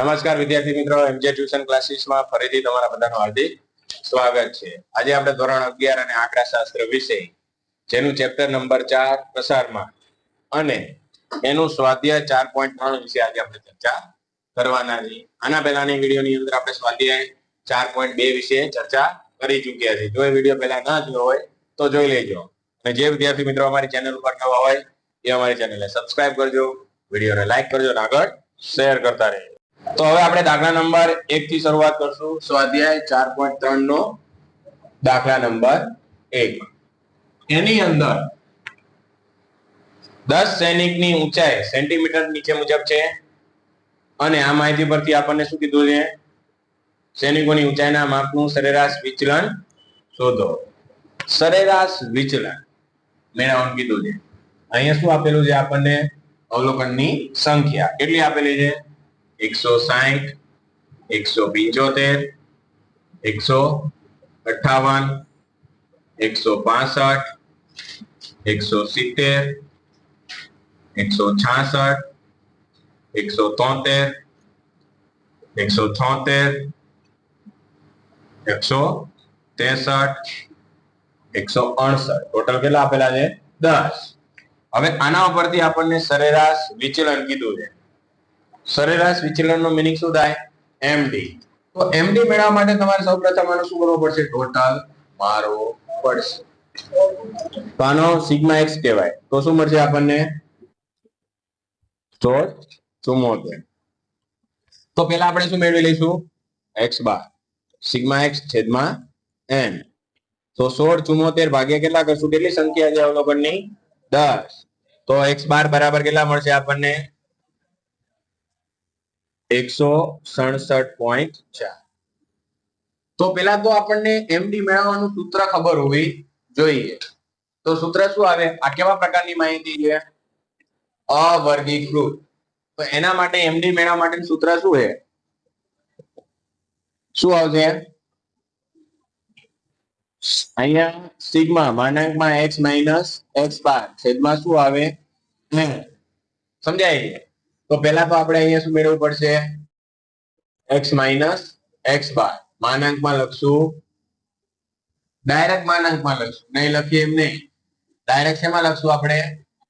નમસ્કાર વિદ્યાર્થી મિત્રો, એમજે ટ્યુશન ક્લાસીસમાં ફરીથી તમારા બધાનું હાર્દિક સ્વાગત છે. આજે આપણે ધોરણ 11 અને આંકડાશાસ્ત્ર વિષય જેનું ચેપ્ટર નંબર 4 પ્રસારમાં અને એનું સ્વાધ્યાય 4.3 વિશે આજે આપણે ચર્ચા કરવાના છે. આના પહેલાની વિડીયોની અંદર આપણે સ્વાધ્યાય 4.2 વિશે ચર્ચા કરી ચૂક્યા છીએ. જો એ વિડીયો પહેલા ના જોયો હોય તો જોઈ લેજો. અને જે વિદ્યાર્થી મિત્રો અમારી ચેનલ ઉપર નવા હોય એ અમારી ચેનલને સબસ્ક્રાઇબ કરજો, વિડીયોને લાઈક કરજો અને આગળ શેર કરતા રહેજો. તો હવે આપણે દાખલા નંબર 1 થી શરૂઆત કરશું. સ્વાધ્યાય 4.3 નો દાખલા નંબર 1. એની અંદર 10 સૈનિકની ઊંચાઈ સેન્ટીમીટર નીચે મુજબ છે અને આ માહિતી પરથી આપણને શું કીધું છે? સૈનિકોની ઊંચાઈના માપનું સરેરાશ વિચલન શોધો. સરેરાશ વિચલન મેળવવાનું કીધું છે. અહીંયા શું આપેલું છે આપણને? અવલોકનની સંખ્યા કેટલી આપેલી છે? 160, 175, 158, 165, 170, 166, 173, 173, 163, 168. ટોટલ કેટલા આપેલા છે? 10. હવે આના ઉપરથી આપણને સરેરાશ વિચલન કીધું છે. સરેરાશ વિચલનનો મીનિંગ શું થાય? એમડી. તો એમડી મેળવવા માટે તમારે સૌપ્રથમ આનો શું કરવો પડશે? ટોટલ મારવો પડશે. તો આનો સિગ્મા એક્સ કહેવાય. તો શું મળશે આપણને? 1674. તો પહેલા આપણે શું મેળવી લઈશું? એક્સ બાર સિગ્મા એક્સ છેદમાં એન. તો 1674 ભાગ્યા કેટલા કરશું? કેટલી સંખ્યા છે અવલોકનની? 10. તો એક્સ બાર બરાબર કેટલા મળશે આપણને? 167.4. તો પેલા તો આપણને એમડી મેળવવાનું સૂત્ર ખબર હોવી જોઈએ. તો સૂત્ર શું આવે? આ કેવા પ્રકારની માહિતી છે? અવર્ગીકૃત. તો એના માટે એમડી મેળવવા માટેનું સૂત્ર શું છે? શું આવશે? અહીંયા સિગ્મા માનાંકમાં x માઇનસ x બાર છેદમાં શું આવે? સમજાય? તો પહેલા તો આપણે અહીંયા શું મેળવવું પડશે? x માઇનસ x બાર માનાંકમાં લખશું. ડાયરેક્ટ માનાંકમાં લખશું, નહીં લખીએ એમ નહીં. ડાયરેક્ટ શેમાં લખશું આપણે?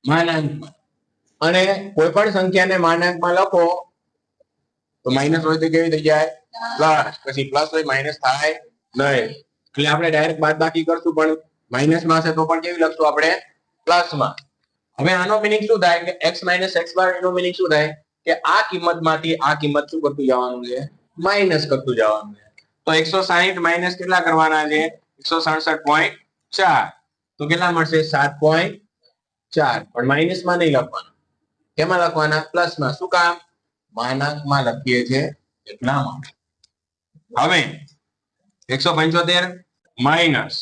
માનાંકમાં. અને કોઈ પણ સંખ્યાને માનાંકમાં લખો તો માઇનસ હોય તો કેવી થઈ જાય? પ્લસ. પછી પ્લસ હોય માઇનસ થાય નહીં. એટલે આપણે ડાયરેક્ટ બાદબાકી કરશું, પણ માઇનસમાં હશે તો પણ કેવી લખશું આપણે? પ્લસમાં. હવે આનો મીનિંગ શું થાય કે x માઇનસ x બાર એનો મીનિંગ શું થાય કે આ કિંમતમાંથી આ કિંમત શું કરતું જવાનું છે? માઇનસ કરતું જવાનું છે. તો 160 માઇનસ કેટલા કરવાના છે? 167.4. તો કેટલા મળશે? 7.4. પણ માઇનસમાં નહીં લખવાનું. કેમાં લખવાના? પ્લસમાં. શું કામ? માનાંકમાં લખીએ છે એટલા માટે. હવે 175 માઇનસ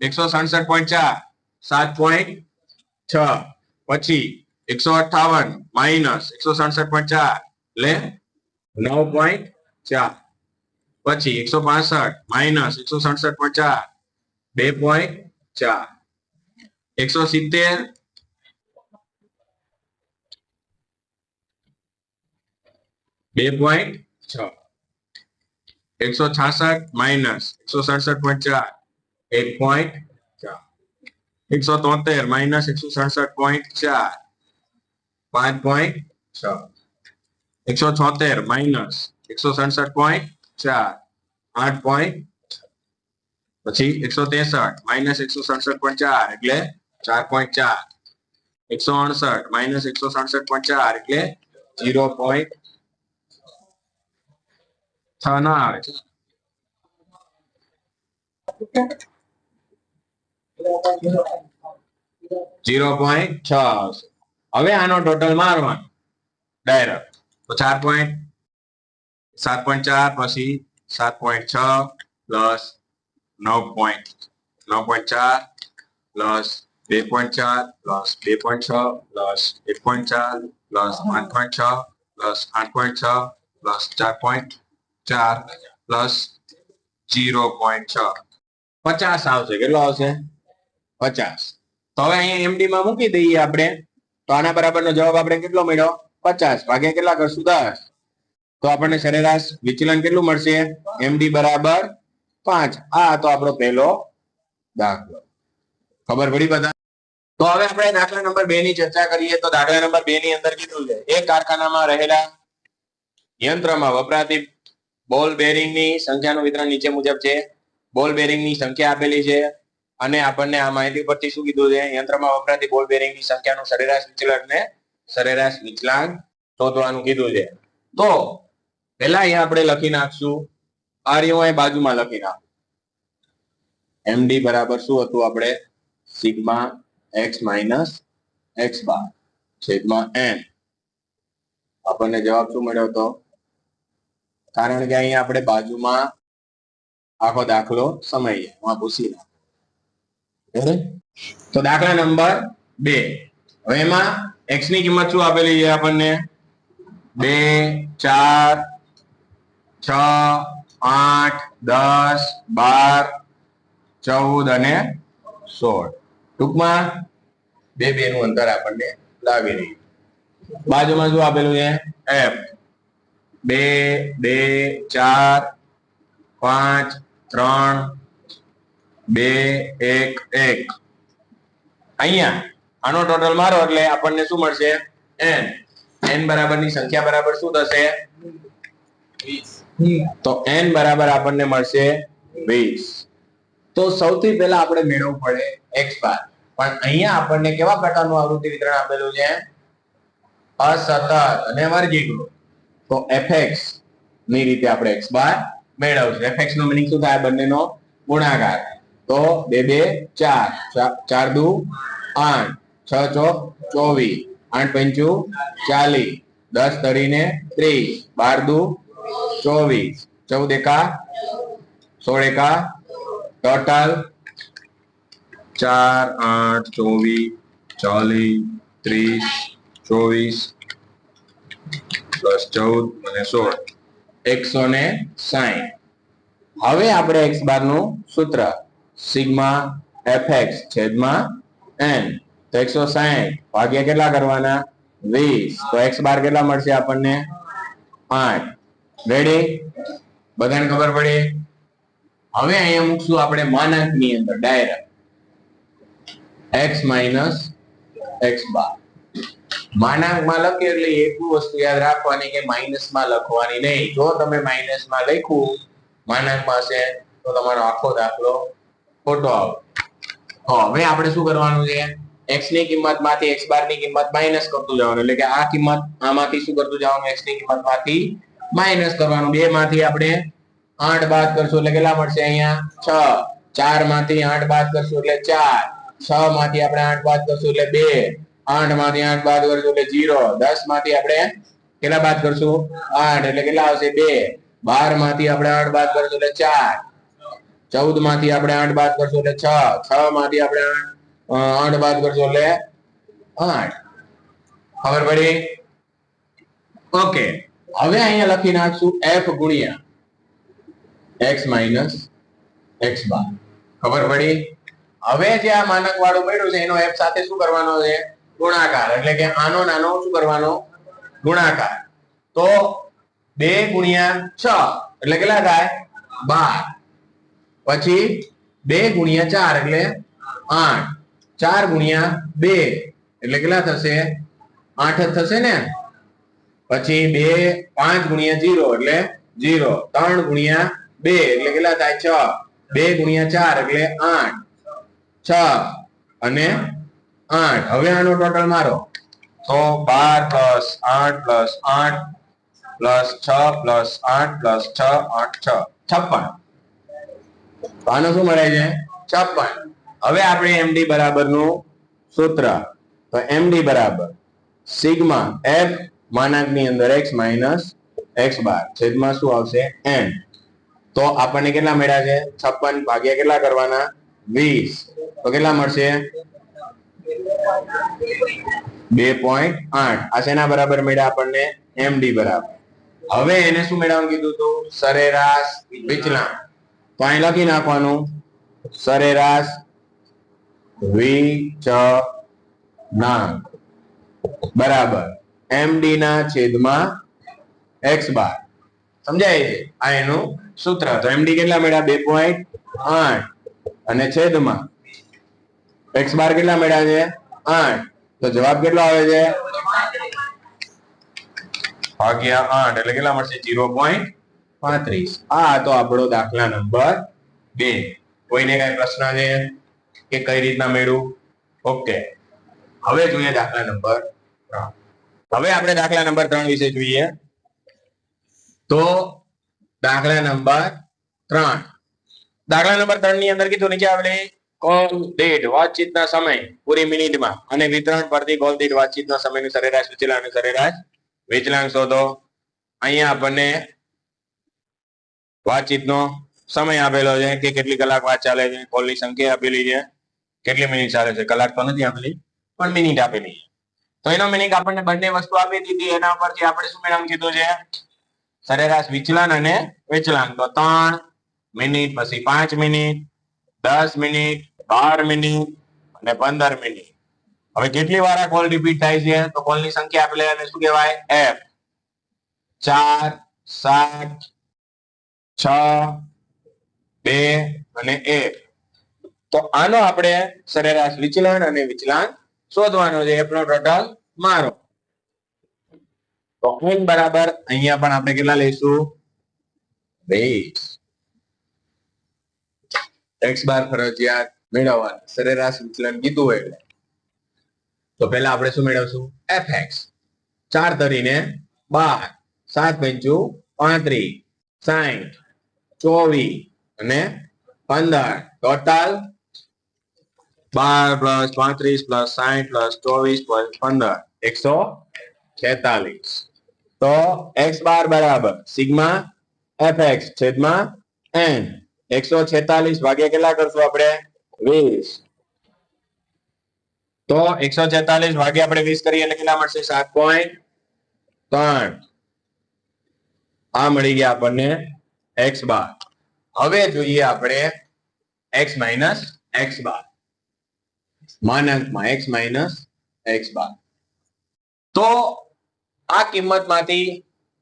167.4 7.6. પછી 158 માઇનસ 167.4 એટલે 9.4. પછી 165 માઇનસ 167.4 2.4. 170 2.6. 166 માઇનસ 167.4 1.4. 173 માઇનસ 167.4 5.6. 176 માઇનસ 167.4 8. પછી 163 માઇનસ 167.4 એટલે 4.4. 168 માઇનસ 167.4 એટલે 0.6 ના આવે છે. 0.6. હવે આનો ટોટલ મારવાનો ડાયરેક્ટ. તો 7.4 પછી 7.6 plus 9.4 plus 2.4 plus 2.6 plus 1.4 plus 8.6 plus 8.6 plus 4.4 plus 0.6 50 આવશે. કેટલો આવશે? 50. તો હવે અહીંયા એમડી માં મૂકી દઈએ આપણે. તો આના બરાબરનો જવાબ આપણે કેટલો મળ્યો? 50 ભાગ્યા કેટલા કરશું? 10. તો આપણને સરેરાશ વિચલન કેટલું મળશે? md બરાબર 5. આ તો આપણો પહેલો દાખલો. ખબર પડી બધા? તો હવે આપણે દાખલા નંબર 2 ની ચર્ચા કરીએ. તો દાખલા નંબર 2 ની અંદર કીધું છે એક કારખાનામાં રહેલા યંત્રમાં વપરાતી બોલ બેરિંગની સંખ્યાનું વિતરણ નીચે મુજબ છે. બોલ બેરિંગની સંખ્યા આપેલી છે અને આપણને આ માહિતી પરથી શું કીધું છે? યંત્રમાં વપરાતી બોલ બેરિંગની સંખ્યાનું સરેરાશ વિચલન ને સરેરાશ વિચલાંક શોધવાનું કીધું છે. તો પહેલા અહીંયા આપણે લખી નાખશું, આ બાજુમાં લખી નાખું. md બરાબર શું હતું? આપણે સિગ્મા x માઇનસ x બાર છેદમાં n. આપણને જવાબ શું મળ્યો હતો? કારણ કે અહીંયા આપણે બાજુમાં આખો દાખલો સમય પૂછી નાખો. તો દાખલા નંબર 2. હવે એમાં x ની કિંમત શું આપેલી છે આપણને? 2, 4, 6, 8, 10, 12, 14 અને 16. ટૂંકમાં 2 નું અંતર આપણને લાવી રહ્યું. બાજુમાં શું આપેલું છે? f. 2, 2, 4, 5, 3, 2, 1, 1. અહીંયા આનો ટોટલ મારો એટલે આપણને શું મળશે? n. n બરાબરની સંખ્યા બરાબર શું થશે? 20. તો n બરાબર આપણને મળશે 20. તો સૌથી પહેલા આપણે મેળવવું પડે x બાર. પણ અહીંયા આપણને કેવા પ્રકારનું આવૃત્તિ વિતરણ આપેલું છે? અસતત અને વર્ગીકૃત. તો fx ની રીતે આપણે x બાર મેળવશું. fx નો મીનિંગ શું થાય? બંનેનો ગુણાકાર. તો 2, 2, 4, 4 દુ 8, 6 ચોક 24, 8 પંચુ 40, 10 તરીને 30, 12 દુ 24, 14 એકા 16 એકા ટોટલ 4, 8, 24, 40, 30, 24 પ્લસ 14 અને 16 160. હવે આપણે x બાર નું સૂત્ર સિગ્મા fx છેદમાં n. તો 160 ભાગ્યા કેટલા કરવાના? 20. તો x બાર કેટલા મળશે આપણને? 8. રેડી? બધાને ખબર પડી? હવે અહીંયા મૂકશું આપણે માનાંકની અંદર ડાયરેક્ટ x માઇનસ x બાર. માનાંકમાં લખીએ એટલે એક વસ્તુ યાદ રાખવાની કે માઇનસમાં લખવાની નહીં. જો તમે માઇનસમાં લખ્યું માનાંકમાં હશે તો તમારો આખો દાખલો ખોટો આવે. તો હવે આપણે શું કરવાનું છે? x ની કિંમતમાંથી x બાર ની કિંમત માઇનસ કરતું જવાનું. એટલે કે આ કિંમત આમાંથી શું કરતું જવાનું? x ની કિંમતમાંથી માઇનસ કરવાનું. 2 માંથી આપણે 8 બાદ કરશું એટલે કેટલા મળશે? અહીંયા 6. 4 માંથી 8 બાદ કરશું એટલે 4. 6 માંથી આપણે 8 બાદ કરશું એટલે 2. 8 માંથી 8 બાદ કરશું એટલે 0. 10 માંથી આપણે કેટલા બાદ કરશું? 8 એટલે કેટલા આવશે? 2. 12 માંથી આપણે 8 બાદ કરશું એટલે 4. 14 માંથી આપણે 8 બાદ કરશું એટલે 6. 6 માંથી આપણે 8 બાદ કરશું એટલે 8. ખબર પડી? ઓકે. હવે અહીંયા લખી નાખશું f ગુણ્યા x માઇનસ x બાર. ખબર પડી? હવે જે આ માનક વાળું મળ્યું છે એનો f સાથે શું કરવાનો છે? ગુણાકાર. એટલે કે આનો નાનો શું કરવાનો? ગુણાકાર. તો 2 ગુણ્યા 6 એટલે કેટલા થાય? 12. પછી 2 ગુણ્યા 4 એટલે 8. 4 ગુણ્યા 2 એટલે કેટલા થશે? 8 જ થશે ને? પછી 5 ગુણ્યા 0 એટલે 0. 3 ગુણ્યા 2 એટલે કેટલા થાય? 6. 2 ગુણ્યા 4 એટલે 8. 6 અને 8. હવે આનો ટોટલ મારો. તો 12 plus 8 plus 8 plus 6 plus 8 plus 6 8 6 56. તો આનો શું મળે છે? 56. હવે આપણે md બરાબર નું સૂત્ર. તો md બરાબર સિગ્મા f માનાંકની અંદર x માઇનસ x બાર છેદમાં શું આવશે? n. તો આપણને કેટલા મળ્યા છે? 56 ભાગ્યા કેટલા કરવાના? 20. તો કેટલા મળશે? 2.8. આ શેના બરાબર મળ્યા આપણને? md બરાબર. હવે એને શું મેળવવાનું કીધું હતું? સરેરાશ વિચલન. તો અહીં લખી નાખવાનું સરેરાશ વિચલન બરાબર md ના છેદમાં x બાર. સમજાય છે? આ એનું સૂત્ર. તો એમડી કેટલા મળ્યા? 2.8 અને છેદમાં x બાર કેટલા મળ્યા છે? 8. તો જવાબ કેટલો આવે છે? ભાગ્યા 8 એટલે કેટલા મળશે? 0.35. આ તો આપણો દાખલા નંબર 2. કોઈને કઈ પ્રશ્ન છે કે કઈ રીતના મેળવું? ઓકે, હવે જોઈએ દાખલા નંબર 3. હવે આપણે દાખલા નંબર 3 વિશે જોઈએ. તો દાખલા નંબર 3, દાખલા નંબર 3 ની અંદર કીધું નીચે આવેલી કોલ દીઠ વાતચીતના સમય પૂરી મિનિટમાં અને વિતરણ પરથી કોલ દીઠ વાતચીતના સમયનું સરેરાશ વિચલન અને સરેરાશ વિચલન શોધો. અહીંયા આપણને વાતચીતનો સમય આપેલો છે કે કેટલી કલાક વાત ચાલે છે, કોલની સંખ્યા આપેલી છે, કેટલી મિનિટ ચાલે છે, કલાક તો નથી આપેલી પણ મિનિટ આપેલી છે. તો એનો મિનિટ આપણને બંને વસ્તુ આપી દીધી. એના પરથી આપણે શું મેળવવાનું કીધું છે? સરેરાશ વિચલન અને વિચલન. તો 3 મિનિટ, પછી 5 મિનિટ, 10 મિનિટ, 12 મિનિટ અને 15 મિનિટ. હવે કેટલી વાર આ કોલ રિપીટ થાય છે? તો કોલની સંખ્યા આપેલી અને શું કહેવાય? f. 4, 7, 6, 2 અને 1. તો આનો આપણે સરેરાશ વિચલન અને વિચલન શોધવાનો છે. f નો ટોટલ મારો. તો n બરાબર અહીંયા પણ આપણે કેટલા લઈશું? 20. x બાર ફરજિયાત મેળવવાનું. સરેરાશ વિચલન કીધું હોય એટલે તો પહેલા આપણે શું મેળવશું? fx. 4 તરીને 12, 7 પંચું 35, 60, 24 અને 15. Total 12 plus 35 plus 60 plus 24 plus 15 146. તો x બાર બરાબર સિગ્મા fx છેદમાં n. 146 ભાગ્યા કેટલા કરશું આપણે? 20. તો 146 ભાગ્યા આપણે 20 કરીએ એટલે કેટલા મળશે? 7.3. આ મળી ગયા આપણને x બાર. હવે જોઈએ આપણે x માઇનસ x બાર, માનાંકમાં x માઇનસ x બાર. તો આ કિંમતમાંથી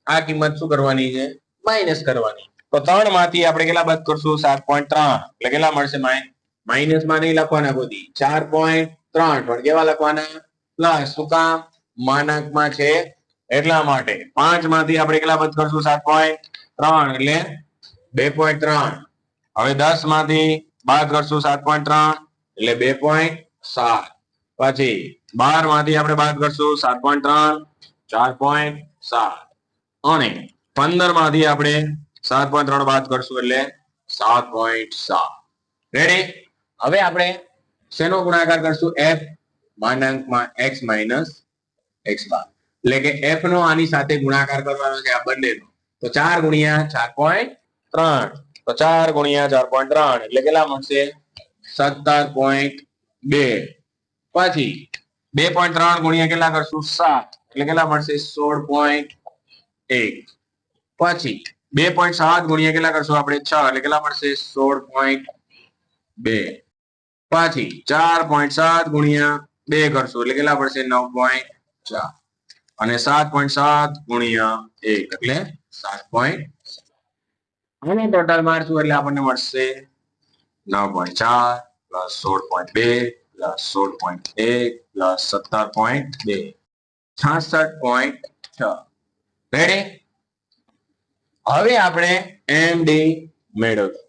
આ કિંમત શું કરવાની છે? માઇનસ કરવાની. તો 3 માંથી આપણે કેટલા બાદ કરશું? 7.3. એટલે કેટલા મળશે? માઇનસ માં નહીં લખવાના બધી, 4.3 પણ કેવા લખવાના? પ્લસ. શું કામ? માનાંકમાં છે એટલા માટે. 5 માંથી આપણે કેટલા બાદ કરશું? 7.3 એટલે 2.3. હવે 10 માંથી બાદ કરશું 7.3 એટલે 2.7. પછી 12 માંથી આપણે બાદ કરશું 7.3 4.7 અને 15 માંથી આપણે 7.3 બાદ કરશું એટલે 7.7. રેડી? હવે આપણે શેનો ગુણાકાર કરશું? f માનાંકમાં x માઇનસ x બાર. એટલે કે f નો આની સાથે ગુણાકાર કરવાનો છે આ બંનેનો. તો 4 ગુણ્યા 4.3. તો 4 ગુણ્યા 4.3 એટલે કેટલા મળશે? 17.2. પછી 2.3 ગુણ્યા કેટલા કરશું? 7 એટલે કેટલા મળશે? 16.1. પછી 2.7 ગુણ્યા કેટલા કરશું આપણે? 6 એટલે કેટલા મળશે? 16.2. પછી 4.7 ગુણ્યા 2 કરશું એટલે કેટલા પડશે? 9.4. અને 7.7 ગુણ્યા 1 એટલે 7.7. આને ટોટલ મારશું એટલે આપણને મળશે 9.4 પ્લસ 16.2 પ્લસ 16.1 પ્લસ 17.2 66.6. રેડી? હવે આપણે md મેળવશું.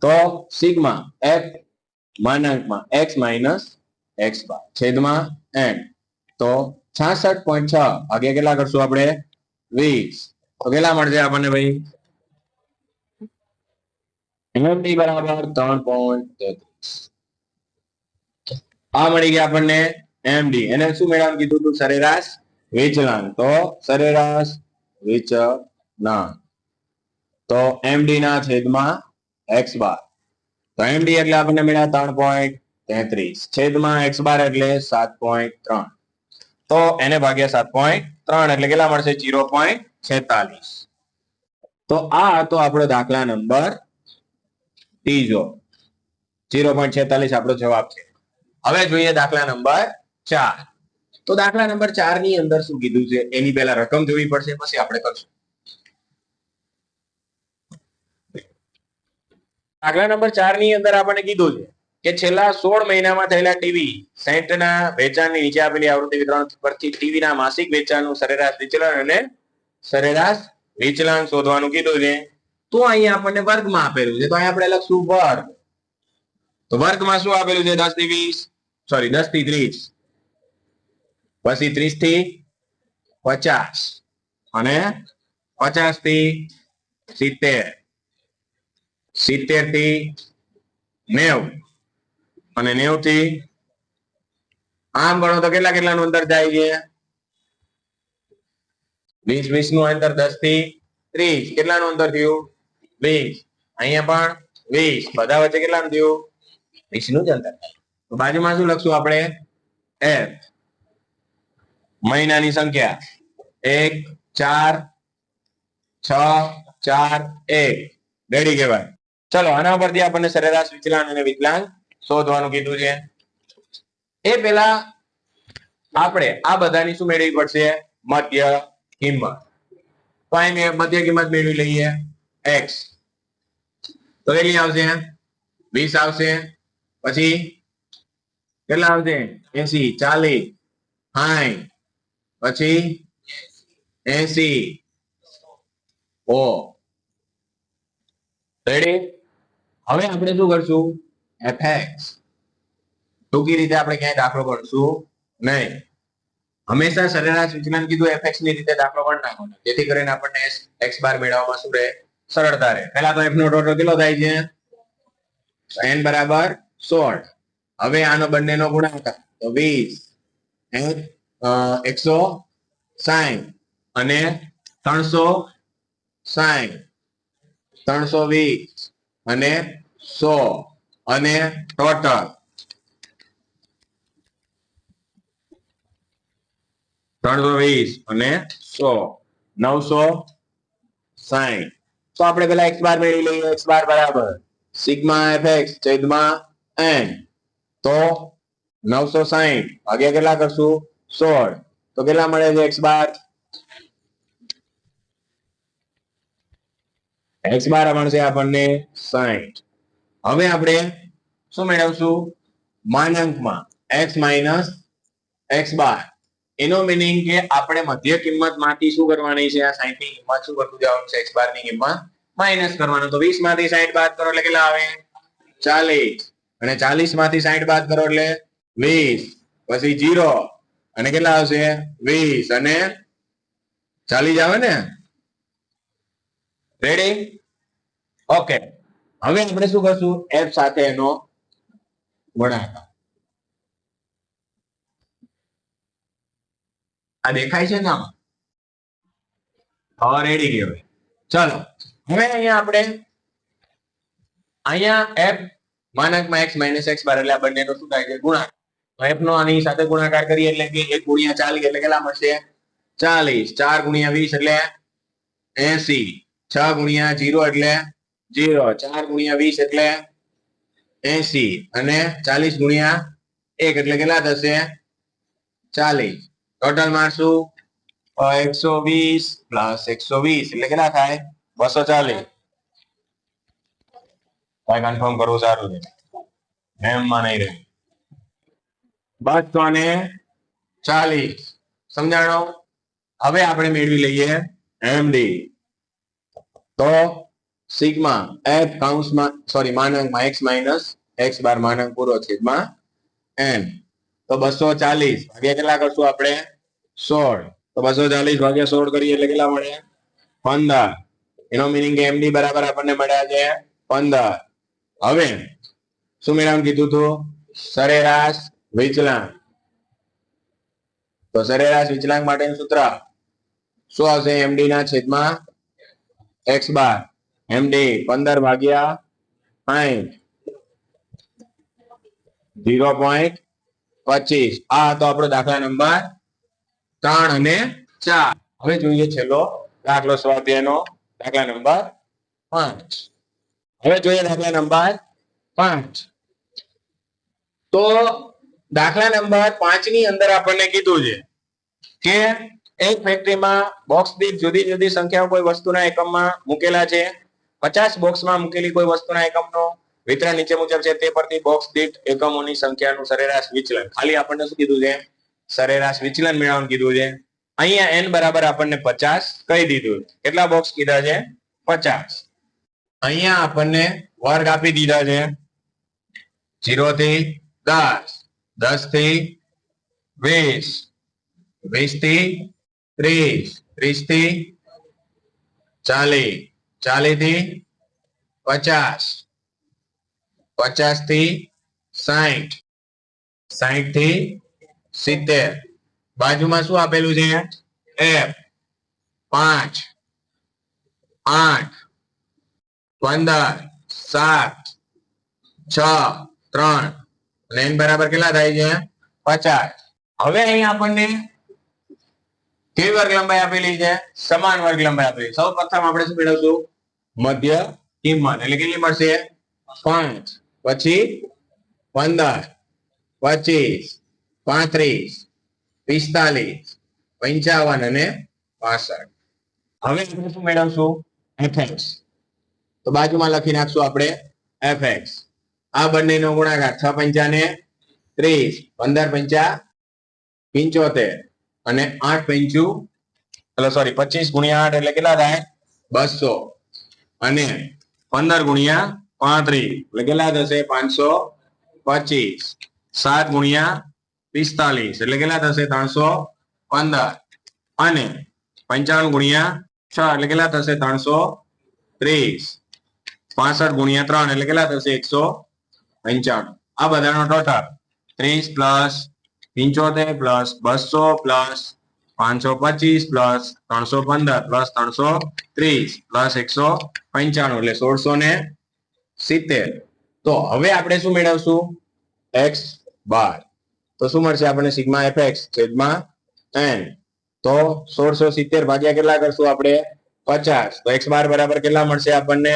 તો sigma f માનાંકમાં x minus x બાર છેદમાં n. તો 66.6 ભાગ્યા કેટલા કરશું આપણે? 20. તો કેટલા મળશે આપણને ભાઈ? md બરાબર 3.33. આ મળી ગયા આપણને md. એને શું મેળવવાનું કીધું હતું? સરેરાશ વિચલન. તો સરેરાશ વિચલન. તો md ના છેદમાં x બાર. તો md એટલે આપણને મળ્યા 3.33 છેદમાં x બાર એટલે 7.3. તો એને ભાગ્યા 7.3 એટલે કેટલા મળશે? 0.46. તો આ હતો આપણો દાખલા નંબર 3. 0.46 આપણો જવાબ છે. હવે જોઈએ દાખલા નંબર 4. તો દાખલા નંબર 4 ની અંદર શું કીધું છે એની પહેલા રકમ જોવી પડશે, પછી આપણે કરશું. દાખલા નંબર 4 ની અંદર આપણને કીધું છે કે છેલ્લા 16 મહિનામાં થયેલા ટીવી 60 ના વેચાણની નીચે આપેલી આવૃત્તિ વિતરણ પરથી ટીવી ના માસિક વેચાણનું સરેરાશ વિચલન અને સરેરાશ વિચલન શોધવાનું કીધું છે. તો અહીંયા આપણને વર્ગમાં આપેલું છે, તો અહીંયા આપણે લખશું વર્ગ. તો વર્ગમાં શું આપેલું છે? 10 થી 20, સોરી 10 થી 30, પછી 30 થી 50 અને 50 થી 70, 70 થી 90 અને 90 થી આમ ગણો તો કેટલાનું અંતર થાય છે? 20 નું અંતર 10 થી 30, કેટલાનું અંતર થયું? 20. અહીંયા પણ 20, બધા વચ્ચે કેટલાનું થયું? 20 નું જ અંતર. તો બાજુમાં શું લખશું આપણે? f. મહિનાની સંખ્યા 1 4 6 4 1 રેડી કહેવાય. ચલો આના પરથી આપણને સરેરાશ વિચલન અને વિકલાંગ શોધવાનું કીધું છે. એ પેલા આપણે આ બધાની શું મેળવવી પડશે? મધ્ય કિંમત. તો અહીં મધ્ય કિંમત મેળવી લઈએ. x તો કેટલી આવશે? 20 આવશે. પછી કેટલા આવશે? 80, 40, 60, પછી 80 ઓ રેડી. હવે આપણે શું કરશું? fx. ટૂંકી રીતે આપણે ક્યાંય દાખલો ગણશું નહીં. હંમેશા સરેરાશ વિચલન કીધું fx ની રીતે દાખલો ગણ નાખવાનો, જેથી કરીને આપણને x બાર મેળવવામાં શું રહે? સરળતા રહે. પહેલા તો f નો ટોટલ કેટલો થાય છે? n બરાબર 16. હવે આનો બંનેનો ગુણાકાર તો 20 160 અને 360, 320 અને 100 અને ટોટલ 320 અને 100 960. તો આપણે પેલા x બાર મેળવી લઈએ. x બાર બરાબર સિગ્મા fx છેદમાં n. તો 960 ભાગ્યા કેટલા કરશું? 16. તો કેટલા મળે છે x બાર? x બાર મળશે આપણને 60. હવે આપણે શું મેળવશું? માનાંકમાં x માઇનસ x બાર. એનો મીનિંગ કે આપણે મધ્ય કિંમત માંથી શું કરવાની છે? આ 60 ની કિંમત શું કરતું જવાનું છે? x બાર ની કિંમત માઇનસ કરવાનું. તો 20 માંથી 60 બાદ કરો એટલે કેટલા આવે? 40. અને 40 માંથી 60 બાદ કરો એટલે 20, પછી 0 અને કેટલા આવશે? 20 અને 40 આવે ને? રેડી? ઓકે. હવે આપણે શું કરશું? f સાથે એનો ગુણાકાર. આ દેખાય છે ને? હવે રેડી કહેવાય. ચલો હવે અહીંયા આપણે f માનાંકમાં x માઇનસ x બાર એટલે આ બંનેનો શું થાય છે? ગુણાકાર. તો f નો આની સાથે ગુણાકાર કરીએ એટલે કે 1 ગુણ્યા 40 એટલે કેટલા મળશે? 40. 4 ગુણ્યા 20 એટલે 80. 6 ગુણ્યા 0 એટલે 0. 4 ગુણ્યા 20 એટલે 80 અને 40 ગુણ્યા 1 એટલે કેટલા થશે? 40. ટોટલ મારશું 120 પ્લસ 120 એટલે કેટલા થાય? 240. ભાઈ કન્ફર્મ કરવું સારું છે, એમ માં નહીં રહે. 240 સમજાણો? હવે આપણે મેળવી લઈએ md. તો સિગ્મા f કૌંસમાં માનાંકમાં x માઇનસ x બાર માનાંક પૂરો છેદમાં n. તો 240 ભાગ્યા કેટલા કરશું આપણે? 16. તો 240 ભાગ્યા 16 કરીએ એટલે કેટલા મળે? 15. એનો મીનિંગ કે md બરાબર આપણને મળ્યા છે 15. હવે શું મેળવવાનું કીધું હતું? સરેરાશ વિચલન. તો સરેરાશ વિચલાંક માટેનું સૂત્ર શું આવશે? md ના છેદમાં x બાર. md 15 ભાગ્યા 60 0.25. આ તો આપણો દાખલા નંબર 3 અને 4. હવે જોઈએ છેલ્લો દાખલો સ્વાધ્યાયનો દાખલા નંબર 5. હવે જોઈએ દાખલા નંબર 5. તો દાખલા નંબર 5 ની અંદર આપણને કીધું છે કે એક ફેક્ટરીમાં બોક્સ દીઠ જુદી જુદી સંખ્યાઓ કોઈ વસ્તુના એકમમાં મૂકેલા છે 50 બોક્સમાં મૂકેલી કોઈ વસ્તુના એકમનો વિતરણ નીચે મુજબ છે તે પરથી બોક્સ દીઠ એકમોની સંખ્યાનું સરેરાશ વિચલન. ખાલી આપણને શું કીધું છે? સરેરાશ વિચલન મેળવવાનું કીધું છે. અહીંયા n બરાબર આપણને 50 કહી દીધું. કેટલા બોક્સ કીધા છે? 50. અહીંયા આપણને વર્ગ આપી દીધા છે 0 થી 10, 10 થી 20, 20 થી 30, 30 થી 40, 40 થી 50, 50 થી 60, 60 થી 70. બાજુમાં શું આપેલું છે? f. 5, 8, 15, 7, 6, 3 અને n બરાબર કેટલા થાય છે? 50. હવે અહીં આપણને કેવી વર્ગ લંબાઈ આપેલી છે? સમાન વર્ગ લંબાઈ આપેલી. સૌ પ્રથમ આપણે શું મેળવશું? મધ્ય કિંમત. એટલે કેટલી મળશે? 5, પછી 15, 25, 35, 45, 55 અને 65. હવે આપણે શું મેળવશું? fx. તો બાજુમાં લખી નાખશું આપણે fx. આ બંનેનો ગુણાકાર 6 પંચા ને 30, 15 પંચા 75 અને 8 પંચું 25 ગુણ્યા 8 એટલે કેટલા થાય? 200 અને 15 ગુણ્યા 35 એટલે કેટલા થશે? 525. 7 ગુણ્યા 45 એટલે કેટલા થશે? 315 અને 55 ગુણ્યા 6 એટલે કેટલા થશે? 330. 65 ગુણ્યા 3 એટલે કેટલા થશે? 195. આ બધાનો total 30 plus 75 plus 200 plus 525 plus 315 plus 330 plus 195 એટલે 1670. તો હવે આપણે શું મેળવશું? x બાર. તો શું મળશે આપણને? સિગ્મા fx છેદમાં n. તો 1670 ભાગ્યા કેટલા કરશું આપણે? 50. તો x બાર બરાબર કેટલા મળશે આપણને?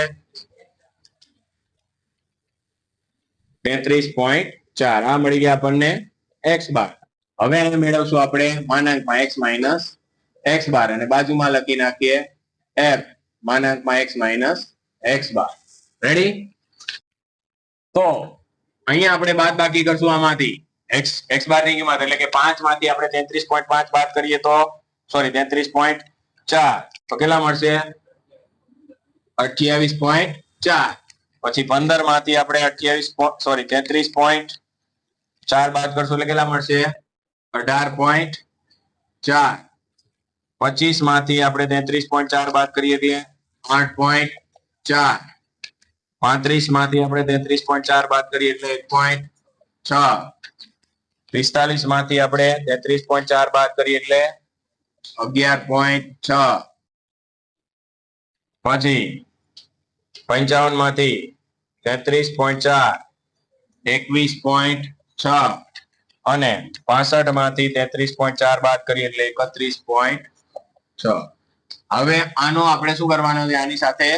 33.4. આ મળી ગયા આપણને x બાર. હવે એને મેળવશું આપણે માનાંકમાં x માઇનસ x બાર અને બાજુમાં લખી નાખીએ f માનાંકમાં x માઇનસ x બાર. રેડી? તો અહીંયા આપણે બાદ બાકી કરશું આમાંથી x બાર ની કિંમત એટલે કે 5 માંથી આપણે 33.5 બાદ કરીએ તો 33.4 તો કેટલા મળશે? 28.4. પછી 15 માંથી આપણે 33.4 બાદ કરશું એટલે કેટલા મળશે? 18.4. 25 માંથી આપણે 33.4 બાદ કરીએ એટલે 8.4. 35 માંથી આપણે 33.4 બાદ કરીએ એટલે 1.6. 45 માંથી આપણે 33.4 બાદ કરીએ એટલે 11.6. પછી 55 માંથી 33.4 21.6 અને 65 માંથી 33.4 બાદ કરીએ એટલે 31.6. હવે આનો આપણે શું કરવાનો છે? આની સાથે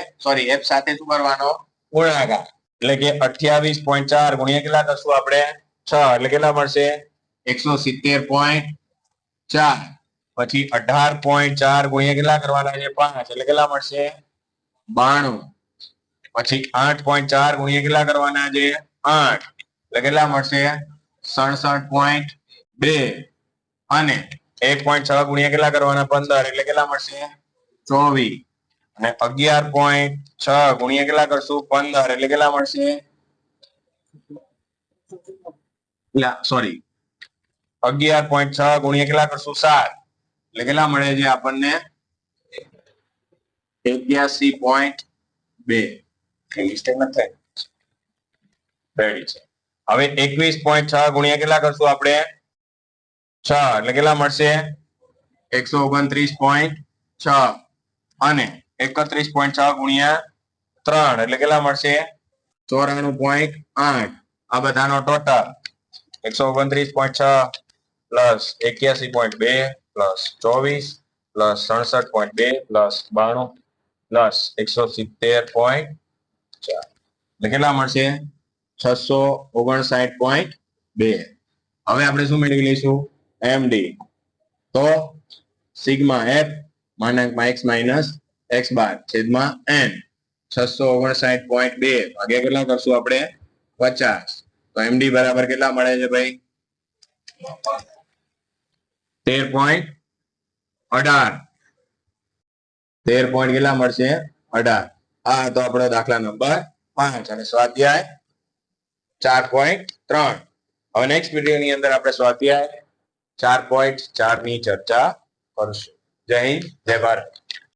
f સાથે શું કરવાનો? ગુણાકાર. એટલે કે 28.4 ગુણ્યા કેટલા કરશું આપણે? 6 એટલે કેટલા મળશે? 170.4. પછી 18.4 ગુણ્યા કેટલા કરવાના છે? 5 એટલે કેટલા મળશે? 92. પછી 8.4 ગુણ્યા કેટલા કરવાના છે? 8 એટલે કેટલા મળશે? 67.2. અને 1.6 ગુણ્યા કેટલા કરવાના? 15 એટલે કેટલા મળશે? 24. અને 11.6 ગુણ્યા કેટલા કરશું? 15 એટલે કેટલા મળશે? 11.6 ગુણ્યા કેટલા કરશું? 7 એટલે કેટલા મળે છે આપણને? 81.2. મિસ્ટેક નથી થઈ. રેડી છે. હવે 21.6 ગુણ્યા કેટલા કરશું આપણે? 6 એટલે કેટલા મળશે? 129.6 અને 31.6 ગુણ્યા 3 એટલે કેટલા મળશે? 94.8. આ બધાનો total 129.6 plus 81.2 plus 24 plus 67.2 plus 92 plus 170.4 એટલે કેટલા મળશે? 659.2. હવે આપણે શું મેળવી લઈશું? md. તો sigma f માનાંકમાં x minus x બાર છેદમાં n. 659.2 ભાગ્યા કેટલા કરશું આપણે 50 તો એમડી બરાબર કેટલા મળે છે ભાઈ 13.18 13 કેટલા મળશે 18 આ તો આપણો દાખલા નંબર 5 અને સ્વાધ્યાય 4.3 હવે નેક્સ્ટ વિડીયો ની અંદર આપણે સ્વાધ્યાય 4.4 ની ચર્ચા કરશું જય હિન્દ જય ભારત